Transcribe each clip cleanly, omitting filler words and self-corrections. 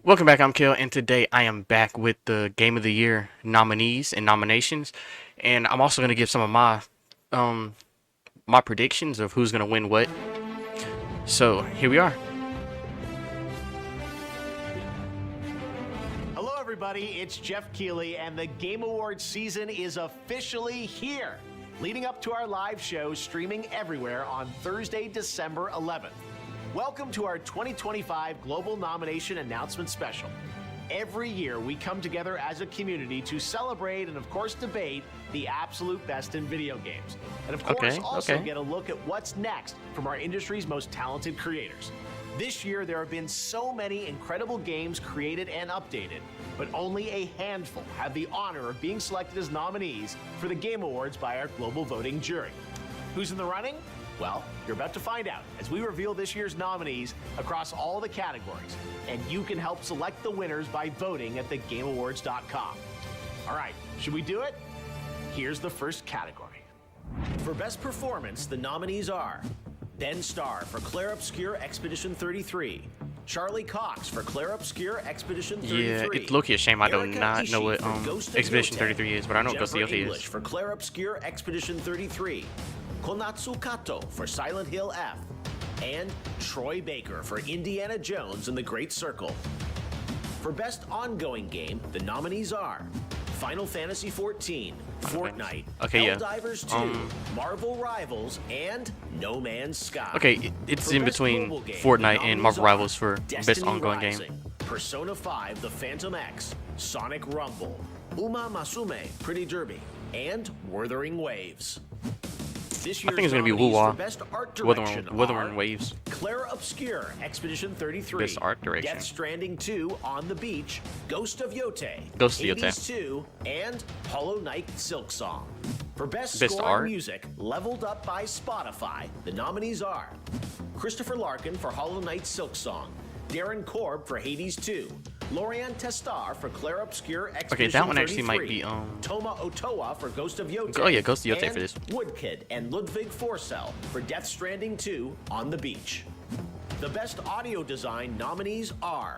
Welcome back, I'm Kill, and today I am back with the Game of the Year nominees and nominations, and I'm also going to give some of um my predictions of who's going to win what. So here we are. Hello, everybody. It's Jeff Keighley, and the Game Awards season is officially here. Leading up to our live show streaming everywhere on Thursday, December 11th. Welcome to our 2025 Global Nomination Announcement Special. Every year, we come together as a community to celebrate and, of course, debate the absolute best in video games. And, of course, also get a look at what's next from our industry's most talented creators. This year, there have been so many incredible games created and updated, but only a handful have the honor of being selected as nominees for the Game Awards by our global voting jury. Who's in the running? Well, you're about to find out as we reveal this year's nominees across all the categories, and you can help select the winners by voting at thegameawards.com. All right, should we do it? Here's the first category. For Best Performance, the nominees are Ben Starr for Clair Obscur Expedition 33, Charlie Cox for Clair Obscur Expedition 33. Yeah, it's low-key a shame I do not know what Expedition Yote, 33 is, but I know what Ghost of Yote English is. for Clair Obscur Expedition 33, Konatsu Kato for Silent Hill F, and Troy Baker for Indiana Jones and the Great Circle. For Best Ongoing Game, the nominees are Final Fantasy XIV, Fortnite, Helldivers 2, Marvel Rivals, and No Man's Sky. Okay, it's For in Best between Mobile Game, Fortnite the and nominees Marvel are Rivals for Best Destiny Ongoing Rising, Game. Persona 5 The Phantom X, Sonic Rumble, Uma Masume Pretty Derby, and Wuthering Waves. This I year's think it's gonna be nominees Woo-Wah. for Best Art Direction Wuthering are Waves. Clair Obscur Expedition 33, Best Art Direction. Death Stranding 2 On the Beach, Ghost of Yote, Ghost of Yote. Hades 2, and Hollow Knight Silksong. For Best Best Score Art? and Music, leveled up by Spotify, the nominees are Christopher Larkin for Hollow Knight Silksong, Darren Korb for Hades 2, Lorian Testar for Clair Obscur Expedition 33. Okay, that one actually might be, Toma Otoa for Ghost of Yote. Oh yeah, Ghost of Yote and for this. Woodkid and Ludwig Forsell for Death Stranding 2 On the Beach. The Best Audio Design nominees are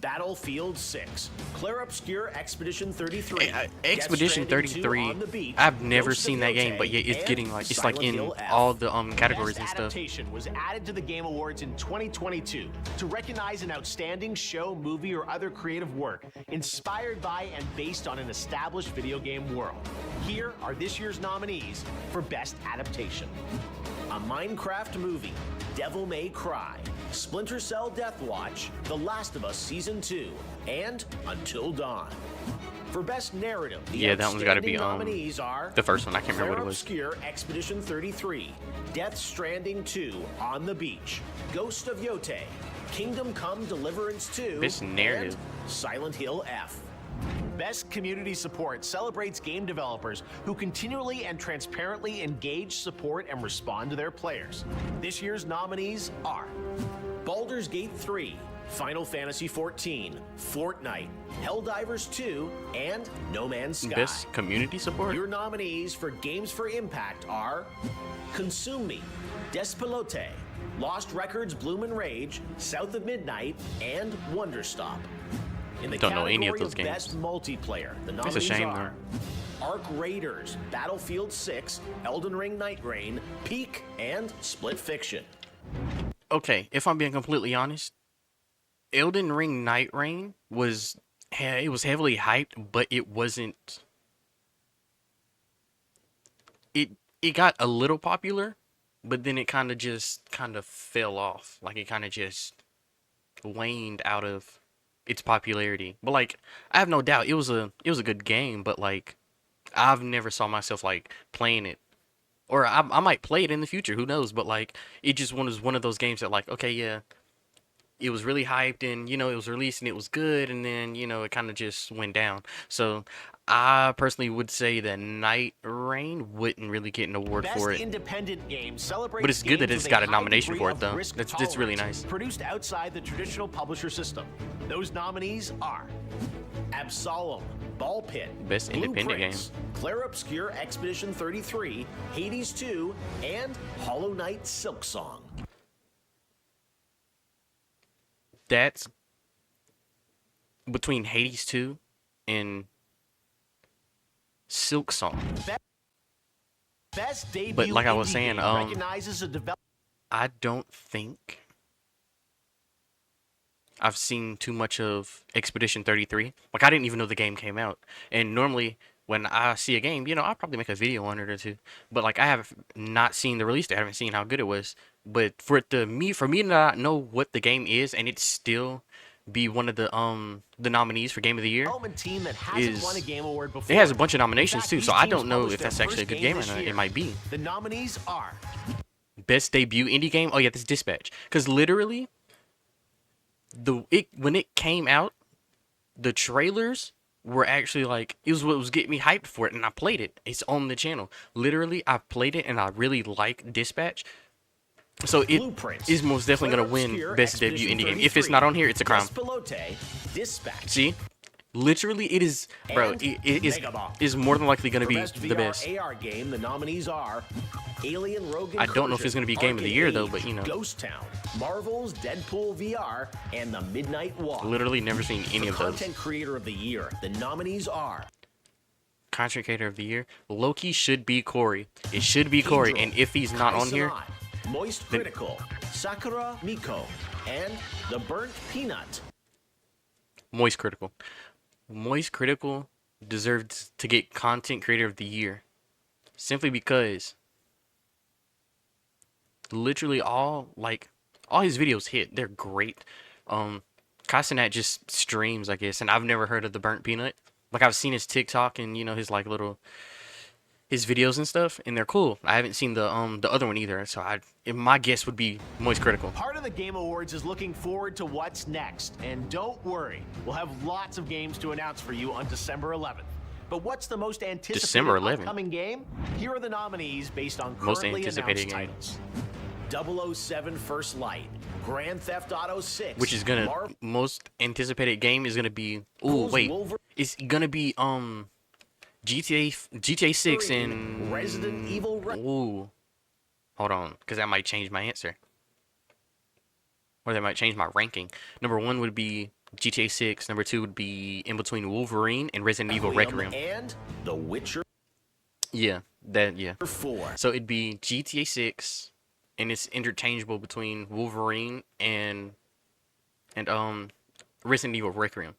Battlefield 6, Clair Obscur Expedition 33, Expedition Death Stranding 2 33. On the Beach, I've never Ghost of seen that Yote, game, but yeah, it's and getting like it's like Silent in Hill F. all the categories and Best stuff. Adaptation was added to the Game Awards in 2022 to recognize an outstanding show, movie, or other creative work inspired by and based on an established video game world. Here are this year's nominees for Best Adaptation. A Minecraft Movie, Devil May Cry, Splinter Cell Deathwatch, The Last of Us Season 2, and Until Dawn. For Best Narrative, the Yeah, that one's gotta be, nominees are the first one. I can't remember what it was. Obscur Expedition 33, Death Stranding 2 On the Beach, Ghost of Yote, Kingdom Come Deliverance 2, Best Narrative. and Silent Hill F. Best Community Support celebrates game developers who continually and transparently engage, support, and respond to their players. This year's nominees are Baldur's Gate 3, Final Fantasy XIV, Fortnite, Helldivers 2, and No Man's Sky. Best community support. Your nominees for Games for Impact are Consume Me, Despelote, Lost Records Bloom and Rage, South of Midnight, and Wonderstop. In the Don't know any of category those games. Best Multiplayer, the It's a nominees shame, are Ark Raiders, Battlefield 6, Elden Ring Night Rain, Peak, and Split Fiction. Okay, if I'm being completely honest, Elden Ring Night Rain was it was heavily hyped, but it wasn't. It got a little popular, but then it kind of fell off. Like it kind of just waned out of its popularity. But like I have no doubt it was a good game, but like I've never saw myself like playing it. Or I might play it in the future, who knows? But like it just was one of those games that like, okay, yeah, it was really hyped and it was released and it was good, and then it kind of just went down. So I personally would say that Night Rain wouldn't really get an award Best for it. Independent Game celebrates But it's good that games it's with got a high nomination degree for it, of though. risk That's really tolerance, nice. Produced outside the traditional publisher system. Those nominees are Absolem, Ball Pit, Best independent Blueprints, Clair Obscur Expedition 33, Hades 2, and Hollow Knight Silksong. That's between Hades 2 and Silk Song. Best debut But like I was indie saying, game recognizes a develop. I don't think I've seen too much of Expedition 33. Like, I didn't even know the game came out. And normally, when I see a game, I'll probably make a video on it or two. But, like, I have not seen the release date. I haven't seen how good it was. But for me to not know what the game is and it still be one of the nominees for Game of the Year Development team that hasn't won a is... game award before. It has a bunch of In nominations, fact, too. these So I teams don't know published if their that's actually a first good game or this not. year. It might be. The nominees are Best debut indie game? Oh, yeah, this is Dispatch. Because literally... when it came out, the trailers were actually like, it was what was getting me hyped for it, and I played it. It's on the channel. Literally, I played it and I really like Dispatch. So it Blueprints, is most definitely gonna win Claire best Obscure, debut indie game. Expedition If it's not on here, it's a crime. Despelote, Dispatch. See? Literally, it is, bro. And It Megabox. is more than likely gonna For be best the VR best. AR game, the nominees are Alien Rogue I don't know if it's gonna be Game of the Year, though, but, Ghost Town, Marvel's Deadpool VR, and The Midnight Walk. Literally never seen any of For those. Content Creator of the Year, the nominees are Content Creator of the Year, Loki should be Corey. It should be Corey, Angel, and if he's not on Kai here, Cenat, Moist then- Critical, Sakura Miko, and The Burnt Peanut. Moist Critical. Moist Critical deserves to get Content Creator of the Year. Simply because literally all his videos hit. They're great. Kai Cenat just streams, I guess, and I've never heard of The Burnt Peanut. Like, I've seen his TikTok and his like little his videos and stuff, and they're cool. I haven't seen the other one either, so my guess would be Moist Critical. Part of the Game Awards is looking forward to what's next. And don't worry, we'll have lots of games to announce for you on December 11th. But what's the most anticipated December 11th. upcoming game? Here are the nominees based on Most currently anticipated announced game. titles. 007 First Light, Grand Theft Auto 6, Which is gonna most anticipated game is gonna be it's gonna be GTA 6 and Resident Evil. Hold on, because that might change my answer. Or that might change my ranking. Number 1 would be GTA 6. Number 2 would be in between Wolverine and Resident Evil Requiem. And The Witcher Yeah, 4. So it'd be GTA 6, and it's interchangeable between Wolverine and Resident Evil Requiem.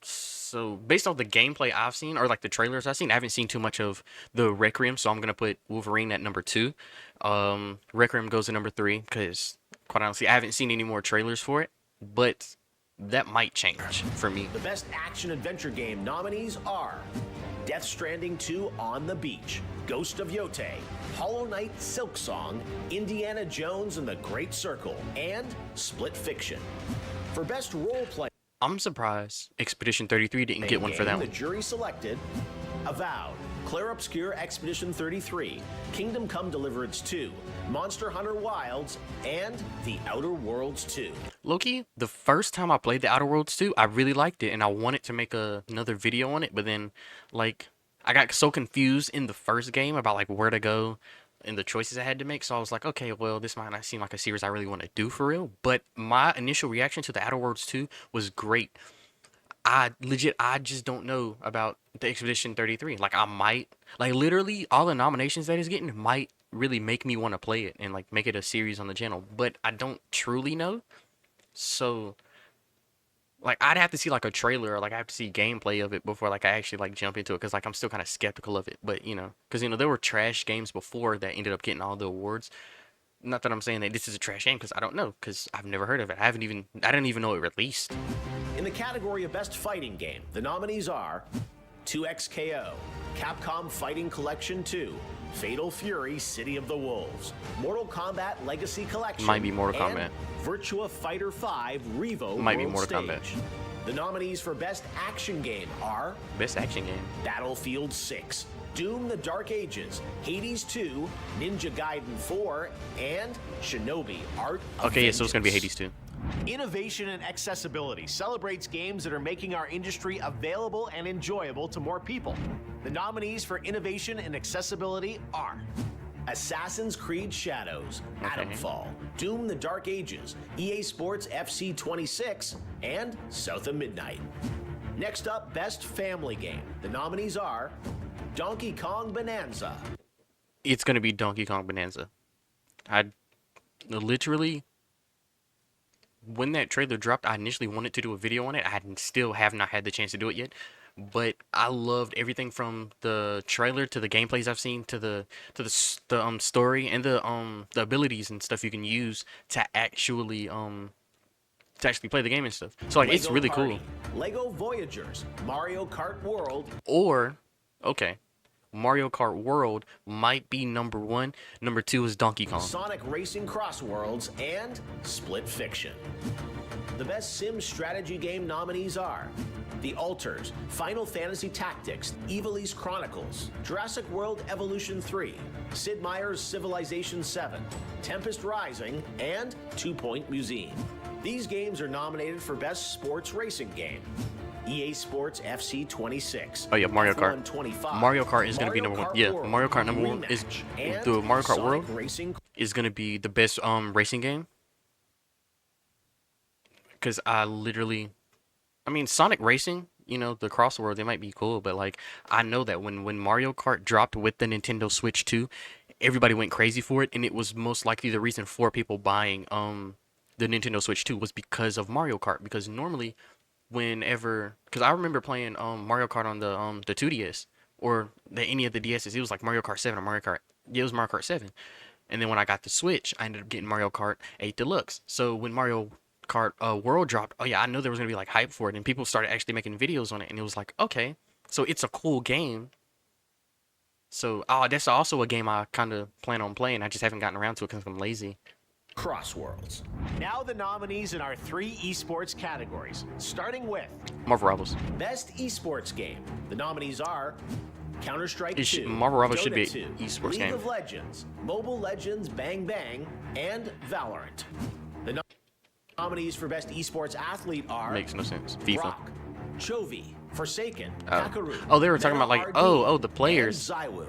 So based off the gameplay I've seen, or like the trailers I've seen, I haven't seen too much of the Requiem, so I'm gonna put Wolverine at number 2. Requiem goes to number 3 because, quite honestly, I haven't seen any more trailers for it, but that might change for me. The best action adventure game nominees are Death Stranding 2 On the Beach, Ghost of Yote, Hollow Knight Silksong, Indiana Jones and the Great Circle, and Split Fiction. For best role play, I'm surprised Expedition 33 didn't get one for that the one. jury selected Avowed, Claire Obscure Expedition 33, Kingdom Come Deliverance 2, Monster Hunter Wilds, and The Outer Worlds 2. Loki, the first time I played The Outer Worlds 2, I really liked it, and I wanted to make another video on it, but then, like, I got so confused in the first game about, like, where to go and the choices I had to make, so I was like, okay, well, this might not seem like a series I really want to do for real, but my initial reaction to The Outer Worlds 2 was great. I just don't know about the Expedition 33. Like, I might, like, literally, all the nominations that it's getting might really make me want to play it and, like, make it a series on the channel, but I don't truly know. So, like, I'd have to see, like, a trailer, or, like, I have to see gameplay of it before, like, I actually, like, jump into it, because, like, I'm still kind of skeptical of it, but, because, there were trash games before that ended up getting all the awards. Not that I'm saying that this is a trash game, because I don't know, because I've never heard of it. I didn't even know it released. In the category of Best Fighting Game, the nominees are 2XKO, Capcom Fighting Collection 2, Fatal Fury City of the Wolves, Mortal Kombat Legacy Collection, Might be Mortal and Kombat. Virtua Fighter 5 Revo Might be World Mortal Stage. Kombat. The nominees for Best Action Game are Best action game. Battlefield 6, Doom the Dark Ages, Hades 2, Ninja Gaiden 4, and Shinobi Art of Okay, yeah, so Vengeance. it's gonna be Hades 2. Innovation and accessibility celebrates games that are making our industry available and enjoyable to more people. The nominees for innovation and accessibility are Assassin's Creed Shadows, Okay. Atomfall, Doom: The Dark Ages, EA Sports FC 26, and South of Midnight. Next up, Best Family Game. The nominees are Donkey Kong Bonanza, It's gonna be Donkey Kong Bonanza. I literally, when that trailer dropped, I initially wanted to do a video on it. Still have not had the chance to do it yet, but I loved everything from the trailer to the gameplays I've seen to the story and the abilities and stuff you can use to actually play the game and stuff. So like it's Lego really Party, cool. Lego Voyagers, Mario Kart World, Or okay, Mario Kart World might be number one. Number two is Donkey Kong. Sonic Racing Cross Worlds, and Split Fiction. The Best Sim Strategy Game nominees are The Alters, Final Fantasy Tactics, Ivalice Chronicles, Jurassic World Evolution 3, Sid Meier's Civilization 7, Tempest Rising, and 2 Point Museum. These games are nominated for Best Sports Racing Game. EA Sports FC 26. Oh yeah, Mario Kart. F1 25, Mario Kart is gonna be Mario number one. Kart Yeah, World, Mario Kart number one is Rematch, and the Mario Kart Sonic World Racing is gonna be the best racing game. Cause I mean Sonic Racing, you know, the cross world, they might be cool, but like I know that when Mario Kart dropped with the Nintendo Switch 2, everybody went crazy for it, and it was most likely the reason for people buying the Nintendo Switch 2 was because of Mario Kart. Because normally, because I remember playing Mario Kart on the 2DS or any of the DSs, it was like Mario Kart 7 or it was Mario Kart 7. And then when I got the Switch, I ended up getting Mario Kart 8 Deluxe. So when Mario Kart World dropped, oh yeah, I know there was gonna be like hype for it, and people started actually making videos on it, and it was like, okay, so it's a cool game. So that's also a game I kind of plan on playing. I just haven't gotten around to it because I'm lazy. Crossworlds. Now the nominees in our 3 esports categories, starting with Marvel Rivals. Best Esports Game. The nominees are Counter-Strike 2, Marvel Rivals should Dota be an 2, esports League game. of Legends, Mobile Legends Bang Bang, and Valorant. The nominees for Best Esports Athlete are Makes no sense. FIFA. Rock, Chovy, Forsaken, Oh. Kakaroo. Oh, they were talking about, like, MetaRD, the players. and Zywoo.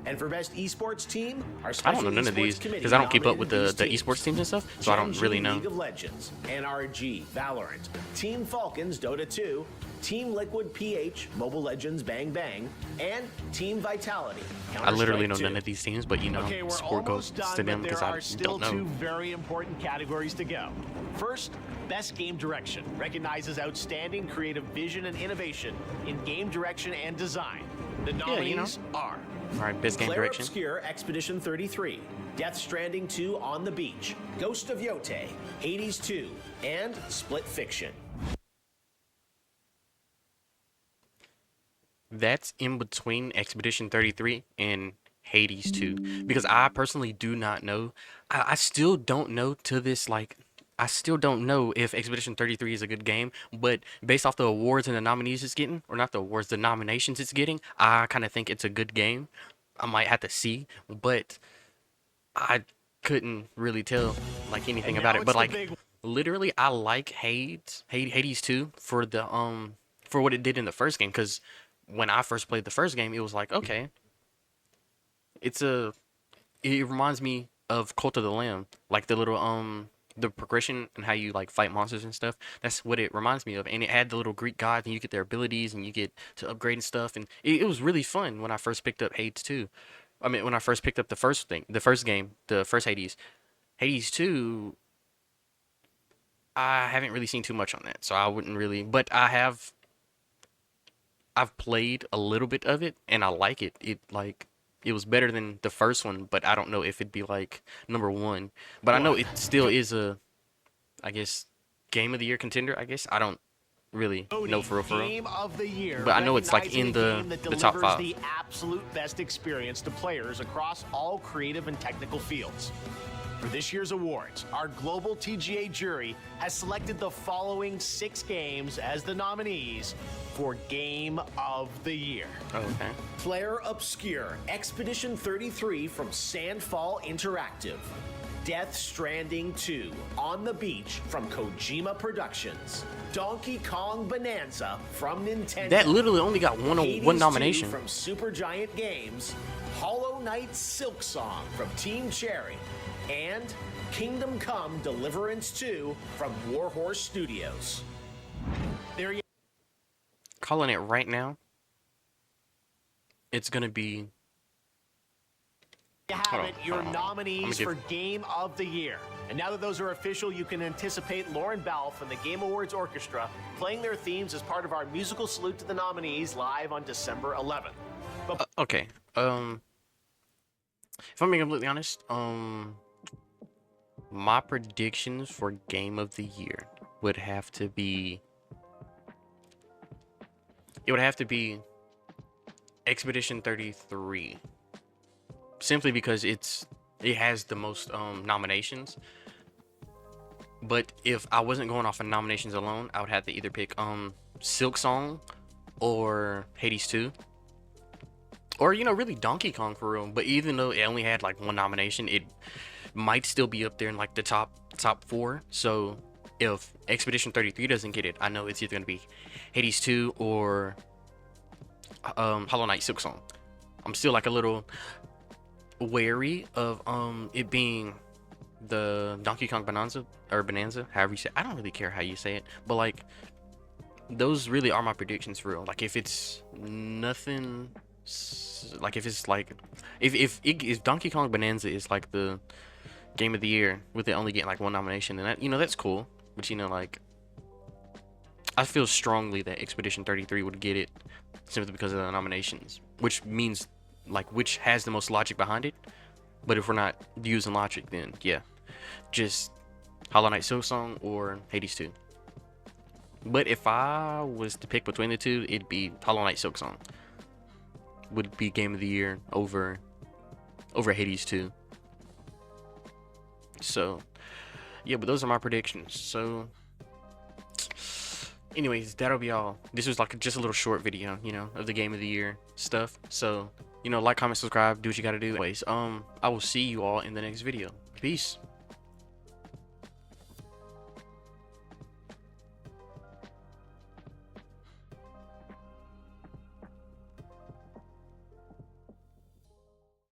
And for Best Esports Team, our I special don't know none of esports these committee because I don't keep up with nominated the these esports teams and stuff, so I don't Gen really G know. League of Legends, NRG, Valorant, Team Falcons, Dota 2, Team Liquid PH, Mobile Legends Bang Bang, and Team Vitality. I literally know Counter-Strike 2. none of these teams, but you know, Okay, we're sport goes almost done, to them but because there I are still don't know. 2 very important categories to go. First, Best Game Direction recognizes outstanding creative vision and innovation in game direction and design. The nominees are All right, best game Claire direction. Obscure Expedition 33, Death Stranding 2 On the Beach, Ghost of Yote, Hades 2, and Split Fiction. That's in between Expedition 33 and Hades 2 because I personally do not know. I still don't know to this, like, I still don't know if Expedition 33 is a good game, but based off the awards and the nominees it's getting, or not the awards, the nominations it's getting, I kind of think it's a good game. I might have to see, but I couldn't really tell like anything And about now it. But it's the like big- literally, I like Hades 2 for the for what it did in the first game, because when I first played the first game, it was like, okay, it reminds me of Cult of the Lamb, like the little the progression and how you like fight monsters and stuff. That's what it reminds me of. And it had the little Greek gods, and you get their abilities, and you get to upgrade and stuff. And it was really fun when I first picked up Hades 2. I mean, when I first picked up the first game, the first Hades. Hades 2, I haven't really seen too much on that, so I wouldn't really. But I've played a little bit of it, and I like it. It was better than the first one, but I don't know if it'd be like number one. But I know it still is I guess, game of the year contender. I guess I don't really know for real. Game of the Year, But I know it's, like, in recognizing the a game that top delivers 5. the absolute best experience to players across all creative and technical fields. For this year's awards, our global TGA jury has selected the following 6 games as the nominees for Game of the Year. Oh, okay. Claire Obscure Expedition 33 from Sandfall Interactive. Death Stranding 2 On the Beach from Kojima Productions. Donkey Kong Bonanza from Nintendo. That literally only got one Hades 2 nomination. from Supergiant Games. Hollow Night Silk Song from Team Cherry, and Kingdom Come Deliverance 2 from Warhorse Studios. There you Calling it right now. It's gonna be. have it, your nominees give- for Game of the Year. And now that those are official, you can anticipate Lauren Balfe and the Game Awards Orchestra playing their themes as part of our musical salute to the nominees live on December 11th. But Okay. If I'm being completely honest, my predictions for Game of the Year would have to be. It would have to be Expedition 33. Simply because it has the most nominations. But if I wasn't going off of nominations alone, I would have to either pick Silk Song or Hades 2. Or, really Donkey Kong for real. But even though it only had like one nomination, it might still be up there in like the top 4. So if Expedition 33 doesn't get it, I know it's either gonna be Hades 2 or Hollow Knight Silk Song. I'm still like a little wary of it being the Donkey Kong Bonanza or Bonanza, however you say it. I don't really care how you say it, but like those really are my predictions for real. Like if it's nothing, like if it's like if Donkey Kong Bonanza is like the Game of the Year with it only getting like one nomination, then that, that's cool. But like I feel strongly that Expedition 33 would get it simply because of the nominations, which means like which has the most logic behind it. But if we're not using logic, then yeah, just Hollow Knight Silk Song or Hades 2. But if I was to pick between the two, it'd be Hollow Knight Silk Song would be Game of the Year over Hades 2. So yeah, but those are my predictions. So anyways, that'll be all. This was like just a little short video, of the Game of the Year stuff. So like, comment, subscribe, do what you gotta do. Anyways, I will see you all in the next video. Peace.